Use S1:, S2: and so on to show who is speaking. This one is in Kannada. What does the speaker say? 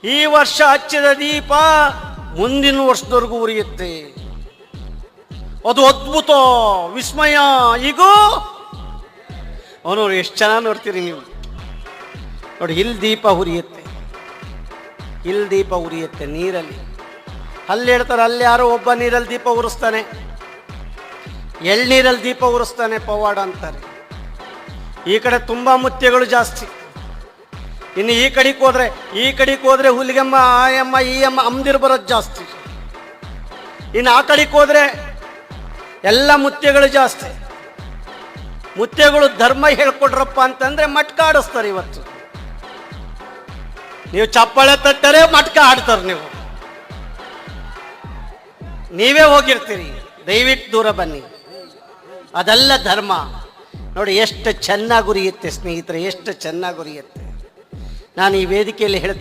S1: ಈ ವರ್ಷ ಹಚ್ಚಿದ ದೀಪ ಮುಂದಿನ ವರ್ಷದವರೆಗೂ ಉರಿಯುತ್ತೆ. ಅದು ಅದ್ಭುತ, ವಿಸ್ಮಯ. ಈಗ ಅವನು ಎಷ್ಟು ಚೆನ್ನಾಗಿ ನೋಡ್ತೀರಿ ನೀವು ನೋಡಿ. ಇಲ್ಲಿ ದೀಪ ಉರಿಯುತ್ತೆ, ಇಲ್ಲಿ ದೀಪ ಉರಿಯುತ್ತೆ ನೀರಲ್ಲಿ. ಅಲ್ಲಿ ಹೇಳ್ತಾರೆ, ಅಲ್ಲಿ ಯಾರೋ ಒಬ್ಬ ನೀರಲ್ಲಿ ದೀಪ ಉರಿಸ್ತಾನೆ, ಎಳ್ನೀರಲ್ಲಿ ದೀಪ ಉರಿಸ್ತಾನೆ, ಪವಾಡ ಅಂತಾರೆ. ಈ ಕಡೆ ತುಂಬ ಮುತ್ಯಗಳು ಜಾಸ್ತಿ. ಇನ್ನು ಈ ಕಡೆಗೆ ಹೋದ್ರೆ ಹುಲಿಗೆಮ್ಮ, ಆಯಮ್ಮ, ಈ ಅಮ್ಮ ಅಮ್ದಿರು ಬರೋದು ಜಾಸ್ತಿ. ಇನ್ನು ಆ ಕಡೆಗೆ ಹೋದ್ರೆ ಎಲ್ಲ ಮುತ್ಯಗಳು ಜಾಸ್ತಿ. ಮುತ್ಯಗಳು ಧರ್ಮ ಹೇಳ್ಕೊಡ್ರಪ್ಪ ಅಂತಂದ್ರೆ ಮಟ್ಕ ಆಡಿಸ್ತಾರೆ. ಇವತ್ತು ನೀವು ಚಪ್ಪಾಳೆ ತಟ್ಟರೆ ಮಟ್ಕ ಆಡ್ತಾರೆ. ನೀವೇ ಹೋಗಿರ್ತೀರಿ, ದಯವಿಟ್ಟು ದೂರ ಬನ್ನಿ. ಅದೆಲ್ಲ ಧರ್ಮ. ನೋಡಿ ಎಷ್ಟು ಚೆನ್ನಾಗಿ ಉರಿಯುತ್ತೆ ಸ್ನೇಹಿತರೆ, ಎಷ್ಟು ಚೆನ್ನಾಗಿ ಉರಿಯುತ್ತೆ. ನಾನು ಈ ವೇದಿಕೆಯಲ್ಲಿ ಹೇಳ್ತೀನಿ.